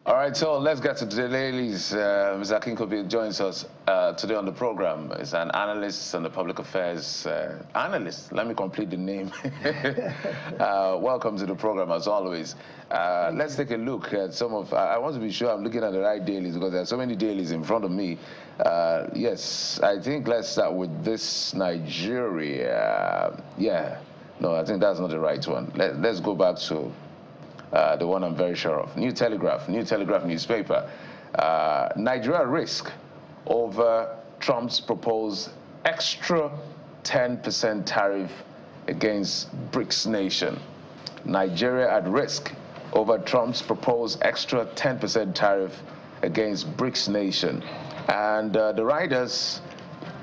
All right, so let's get to the dailies. Mr. Akinkobi joins us today on the program. He's an analyst on the public affairs analyst. Let me complete the name. Welcome to the program, as always. Let's take a look at some of. I want to be sure I'm looking at the right dailies because there are so many dailies in front of me. Yes, I think let's start with this Nigeria. No, I think that's not the right one. Let's go back to the one I'm very sure of. New Telegraph newspaper. Nigeria risk over Trump's proposed extra 10% tariff against BRICS nation. Nigeria at risk over Trump's proposed extra 10% tariff against BRICS nation. And the writers,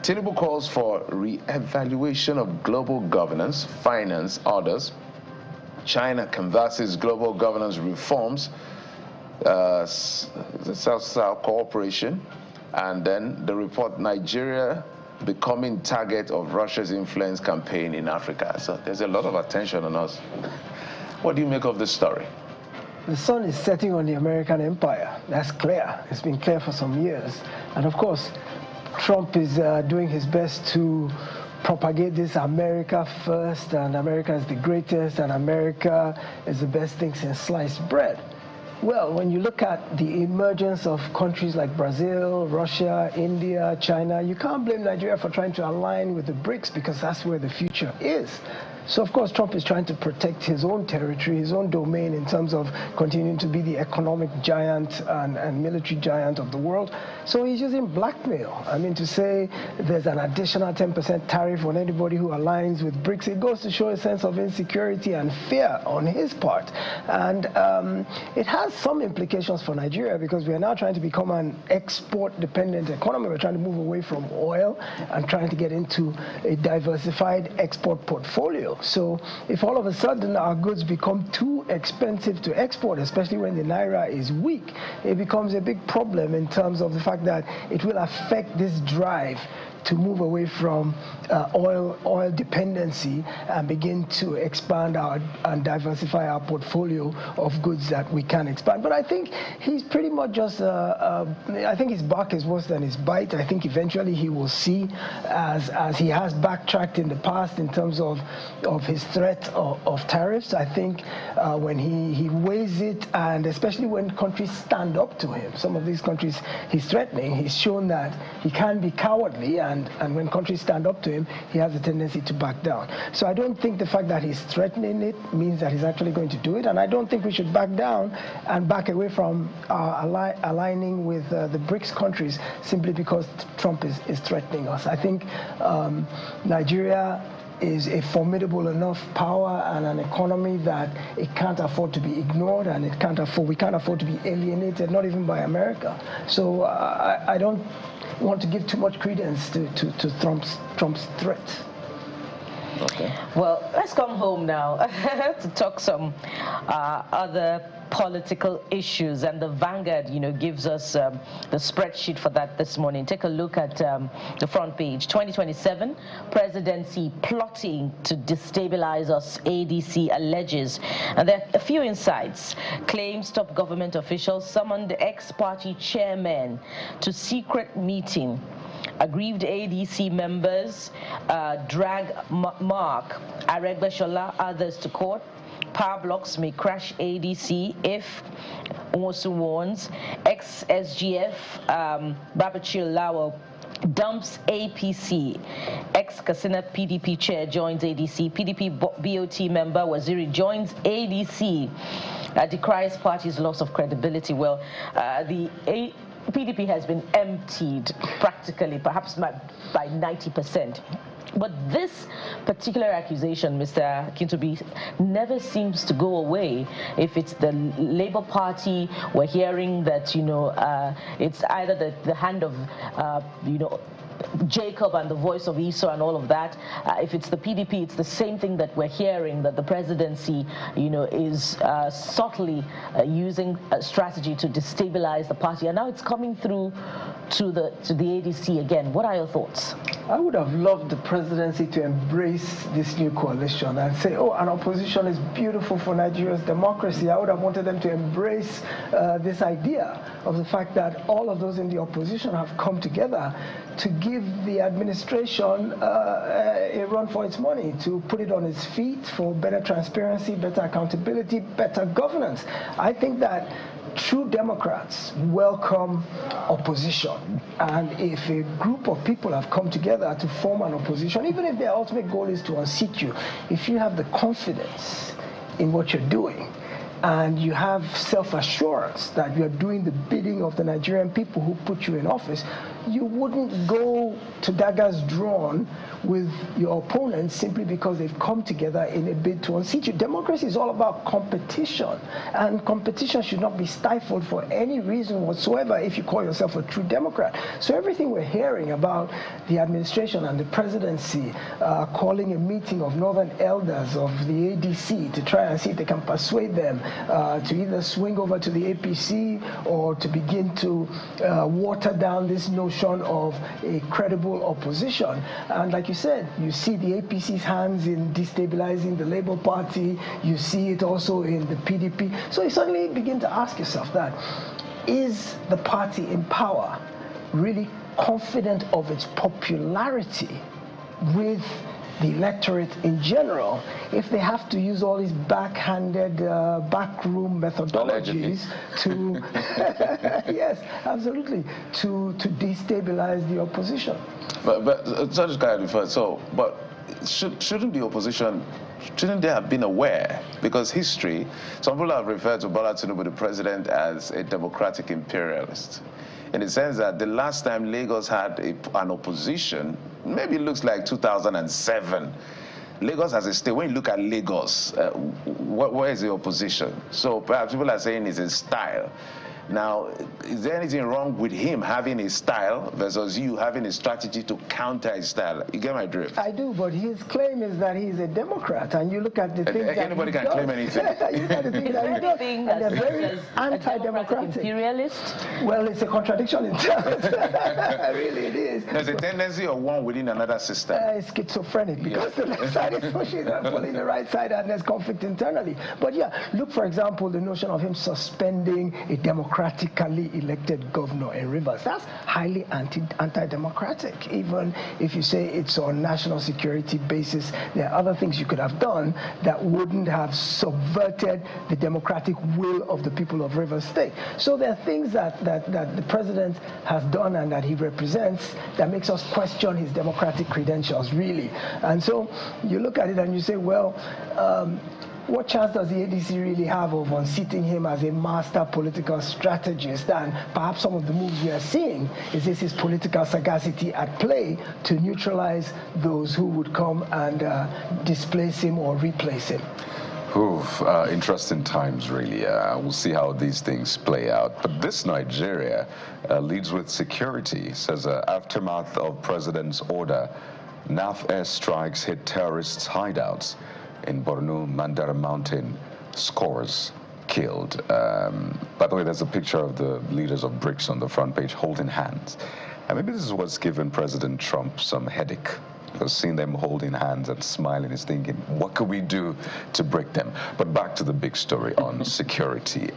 Tinubu calls for re-evaluation of global governance, finance, orders. China canvasses global governance reforms, South-South cooperation, and then the report, Nigeria becoming target of Russia's influence campaign in Africa. So there's a lot of attention on us. What do you make of this story? The sun is setting on the American empire. That's clear. It's been clear for some years. And of course, Trump is doing his best to propagate this America first, and America is the greatest, and America is the best thing since sliced bread. Well, when you look at the emergence of countries like Brazil, Russia, India, China, you can't blame Nigeria for trying to align with the BRICS because that's where the future is. So, of course, Trump is trying to protect his own territory, his own domain in terms of continuing to be the economic giant and military giant of the world. So he's using blackmail. I mean, to say there's an additional 10% tariff on anybody who aligns with BRICS, it goes to show a sense of insecurity and fear on his part. And it has some implications for Nigeria because we are now trying to become an export-dependent economy. We're trying to move away from oil and trying to get into a diversified export portfolio. So if all of a sudden our goods become too expensive to export, especially when the Naira is weak, it becomes a big problem in terms of the fact that it will affect this drive to move away from oil dependency and begin to expand and diversify our portfolio of goods that we can expand. But I think he's pretty much just, I think his bark is worse than his bite. I think eventually he will see, as he has backtracked in the past in terms of his threat of tariffs. I think when he weighs it, and especially when countries stand up to him, some of these countries he's threatening, he's shown that he can be cowardly, and when countries stand up to him, he has a tendency to back down. So I don't think the fact that he's threatening it means that he's actually going to do it, and I don't think we should back down and back away from aligning with the BRICS countries simply because Trump is threatening us. I think Nigeria is a formidable enough power and an economy that it can't afford to be ignored, and we can't afford to be alienated, not even by America. So I don't want to give too much credence to Trump's threat. Okay. Well, let's come home now to talk some other political issues, and the Vanguard, gives us the spreadsheet for that this morning. Take a look at the front page. 2027, Presidency plotting to destabilize us, ADC alleges. And there are a few insights. Claims top government officials summoned ex-party chairman to secret meeting. Aggrieved ADC members drag Mark Aregbesola, others to court. Power blocks may crash ADC if Nwosu warns. Ex-SGF Babachir Lawal dumps APC. Ex-Kasina PDP chair joins ADC. PDP BOT member Waziri joins ADC. Decries party's loss of credibility. Well, the PDP has been emptied practically, perhaps by 90%. But this particular accusation, Mr. Akintobi, never seems to go away. If it's the Labour Party, we're hearing that, it's either the hand of, Jacob and the voice of Esau and all of that. If it's the PDP, it's the same thing that we're hearing, that the presidency, is subtly using a strategy to destabilize the party. And now it's coming through to the ADC again. What are your thoughts? I would have loved the presidency to embrace this new coalition and say, oh, an opposition is beautiful for Nigeria's democracy. I would have wanted them to embrace this idea of the fact that all of those in the opposition have come together to give the administration a run for its money, to put it on its feet for better transparency, better accountability, better governance. I think that true Democrats welcome opposition. And if a group of people have come together to form an opposition, even if their ultimate goal is to unseat you, if you have the confidence in what you're doing, and you have self-assurance that you're doing the bidding of the Nigerian people who put you in office, you wouldn't go to daggers drawn with your opponents simply because they've come together in a bid to unseat you. Democracy is all about competition, and competition should not be stifled for any reason whatsoever if you call yourself a true Democrat. So everything we're hearing about the administration and the presidency calling a meeting of northern elders of the ADC to try and see if they can persuade them to either swing over to the APC or to begin to water down this notion of a credible opposition. And like you said, you see the APC's hands in destabilizing the Labour Party. You see it also in the PDP. So you suddenly begin to ask yourself that, is the party in power really confident of its popularity with the electorate in general, if they have to use all these backhanded backroom methodologies to yes, absolutely, to destabilize the opposition. But Judge Guy first. So, but shouldn't the opposition, shouldn't they have been aware? Because history, some people have referred to Bola Tinubu, the president, as a democratic imperialist, in the sense that the last time Lagos had an opposition, maybe it looks like 2007. Lagos as a state, when you look at Lagos, where is the opposition? So perhaps people are saying it's a style. Now, is there anything wrong with him having a style versus you having a strategy to counter his style? You get my drift? I do, but his claim is that he's a Democrat, and you look at the things that anybody can claim anything. You look at the things that he does, and they're very anti-democratic. Imperialist? Well, it's a contradiction in terms. Really, it is. There's a tendency of one within another system. Schizophrenic, because the left side is pushing and pulling the right side, and there's conflict internally. But yeah, look, for example, the notion of him suspending a democratically elected governor in Rivers. That's highly anti-democratic. Even if you say it's on national security basis, there are other things you could have done that wouldn't have subverted the democratic will of the people of Rivers State. So there are things that the president has done and that he represents that makes us question his democratic credentials, really. And so you look at it and you say, well, what chance does the ADC really have of unseating him as a master political strategist? And perhaps some of the moves we are seeing is this his political sagacity at play to neutralize those who would come and displace him or replace him. Interesting times, really. We'll see how these things play out. But this Nigeria leads with security, says aftermath of president's order. NAF airstrikes hit terrorists' hideouts in Borno, Mandara Mountain, scores killed. By the way, there's a picture of the leaders of BRICS on the front page holding hands. And maybe this is what's given President Trump some headache, because seeing them holding hands and smiling is thinking, what could we do to break them? But back to the big story on security.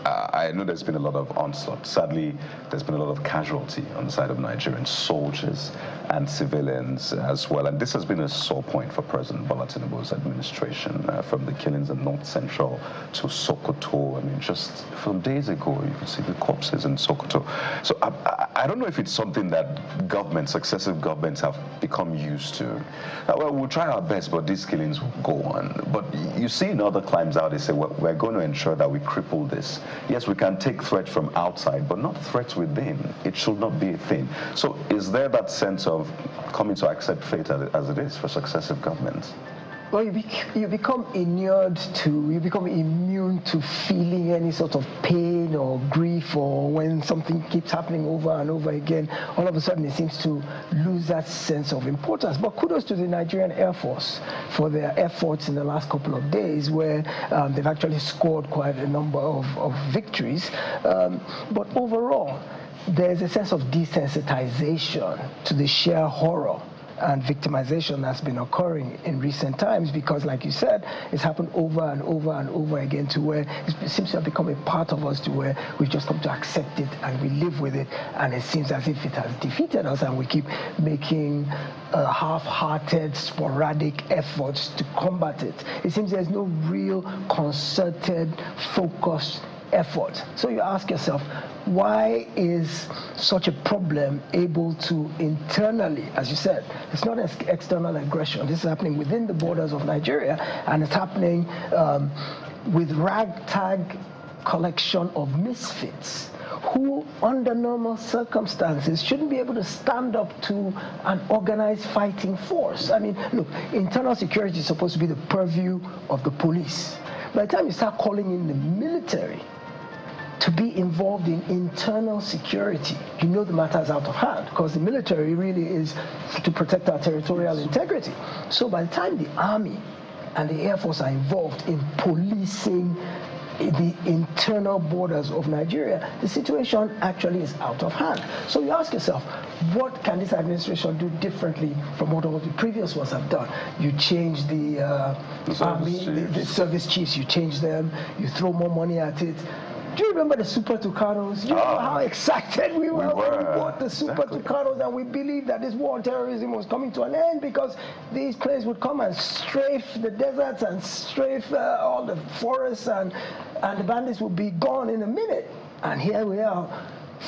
I know there's been a lot of onslaught. Sadly, there's been a lot of casualty on the side of Nigerian soldiers and civilians as well. And this has been a sore point for President Bola Tinubu's administration, from the killings in North Central to Sokoto. I mean, just from days ago, you can see the corpses in Sokoto. So I don't know if it's something that governments, successive governments, have become used to. Well, we'll try our best, but these killings will go on. But you see in other climes out, they say, well, we're going to ensure that we cripple this. Yes, we can take threats from outside, but not threats within. It should not be a thing. So is there that sense of coming to accept fate as it is for successive governments? Well, you become immune to feeling any sort of pain or grief, or when something keeps happening over and over again, all of a sudden it seems to lose that sense of importance. But kudos to the Nigerian Air Force for their efforts in the last couple of days, where they've actually scored quite a number of victories. But overall, there's a sense of desensitization to the sheer horror and victimization that's been occurring in recent times, because like you said, it's happened over and over and over again, to where it seems to have become a part of us, to where we've just come to accept it and we live with it, and it seems as if it has defeated us, and we keep making half-hearted, sporadic efforts to combat it. It seems there's no real concerted, focused effort. So you ask yourself, why is such a problem able to internally, as you said, it's not external aggression, this is happening within the borders of Nigeria, and it's happening with ragtag collection of misfits who, under normal circumstances, shouldn't be able to stand up to an organized fighting force. I mean, look, internal security is supposed to be the purview of the police. By the time you start calling in the military to be involved in internal security, you know the matter is out of hand, because the military really is to protect our territorial integrity. So by the time the Army and the Air Force are involved in policing the internal borders of Nigeria, the situation actually is out of hand. So you ask yourself, what can this administration do differently from what all the previous ones have done? You change the Army, the service chiefs, you change them, you throw more money at it. Do you remember the Super Tucanos? Do you remember how excited we were when we bought the Super Tucanos, and we believed that this war on terrorism was coming to an end, because these planes would come and strafe the deserts and strafe all the forests, and the bandits would be gone in a minute. And here we are,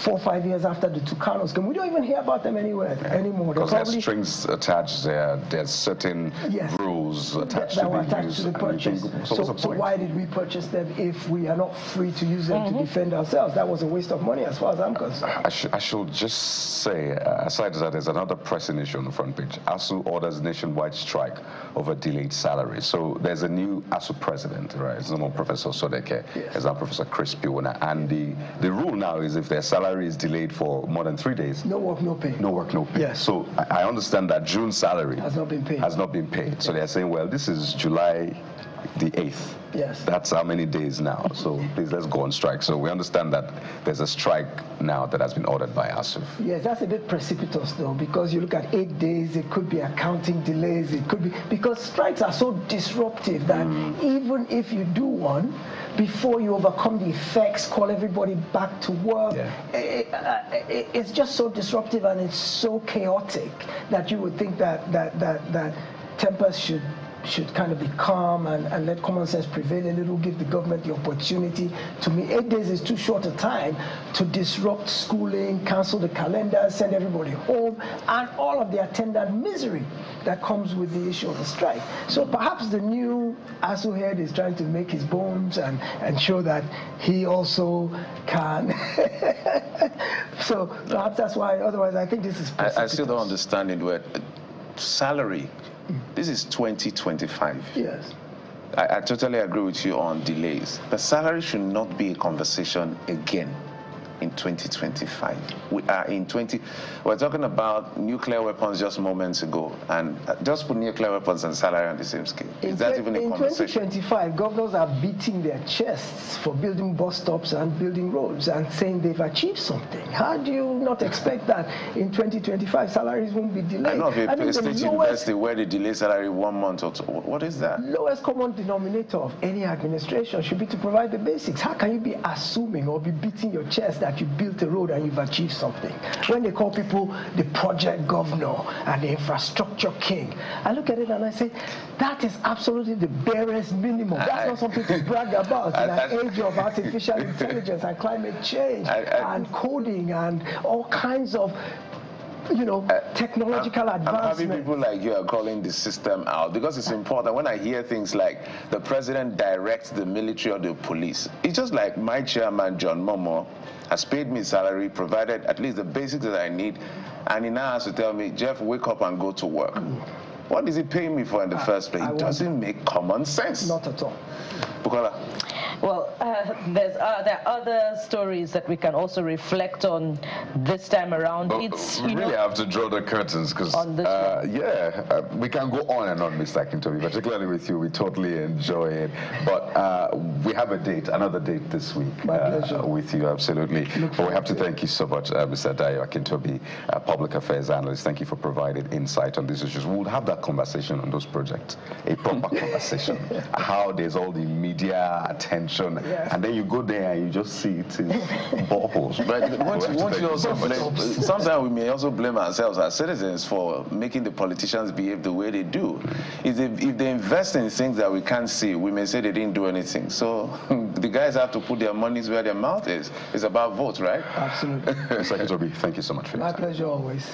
4 or 5 years after the Tucanos came. We don't even hear about them anywhere anymore. Because there's strings attached there. There's certain rules attached that were attached to the purchase. So why did we purchase them if we are not free to use them to defend ourselves? That was a waste of money as far as I'm concerned. I should just say, aside that, there's another pressing issue on the front page. ASUU orders nationwide strike over delayed salary. So there's a new ASUU president, right? It's no more Professor Sodeke. It's now Professor Chris Piwona. And the rule now is if their salary is delayed for more than 3 days, no work, no pay. No work, no pay. Yes. So I understand that June's salary has not been paid. So they're saying, well, this is July the 8th. Yes. That's how many days now. So please, let's go on strike. So we understand that there's a strike now that has been ordered by ASUU. Yes, that's a bit precipitous though, because you look at 8 days, it could be accounting delays, it could be, because strikes are so disruptive that even if you do one, before you overcome the effects, call everybody back to work, it's just so disruptive and it's so chaotic that you would think that tempers should kind of be calm and let common sense prevail a little, give the government the opportunity to meet. 8 days is too short a time to disrupt schooling, cancel the calendar, send everybody home, and all of the attendant misery that comes with the issue of the strike. So perhaps the new ASUU head is trying to make his bones and show that he also can. So perhaps that's why, otherwise I think this is precipitous. I still don't understand it. Where salary, this is 2025. Yes. I totally agree with you on delays. But salary should not be a conversation again in 2025. We are in we're talking about nuclear weapons just moments ago, and just put nuclear weapons and salary on the same scale. Is that even a conversation? In 2025, governors are beating their chests for building bus stops and building roads and saying they've achieved something. How do you not expect that in 2025 salaries won't be delayed? I know if a state university where they delay salary 1 month or 2, what is that? Lowest common denominator of any administration should be to provide the basics. How can you be assuming or be beating your chest that you built a road and you've achieved something? When they call people the project governor and the infrastructure king, I look at it and I say, that is absolutely the barest minimum. That's not something to brag about in an age of artificial intelligence and climate change and coding and all kinds of technological advancement. I'm happy people like you are calling the system out, because it's important. When I hear things like the president directs the military or the police, it's just like my chairman, John Momo, has paid me salary, provided at least the basics that I need, and he now has to tell me, Jeff, wake up and go to work. What is he paying me for in the first place? It doesn't make common sense. Not at all. Bukola. Well, there are other stories that we can also reflect on this time around. But It's we really have to draw the curtains because, we can go on and on, Mr. Akintobi, particularly with you. We totally enjoy it. But we have a date, another date this week with you, absolutely. But we have to thank you so much, Mr. Dayo Akintobi, Public Affairs Analyst. Thank you for providing insight on these issues. We'll have that conversation on those projects, a proper conversation. How there's all the media attention, and then you go there and you just see it is bubbles. But won't you also blame, sometimes we may also blame ourselves as citizens for making the politicians behave the way they do. If they invest in things that we can't see, we may say they didn't do anything. So the guys have to put their monies where their mouth is. It's about votes, right? Absolutely. Mr. Akintobi, thank you so much for your time. My pleasure always.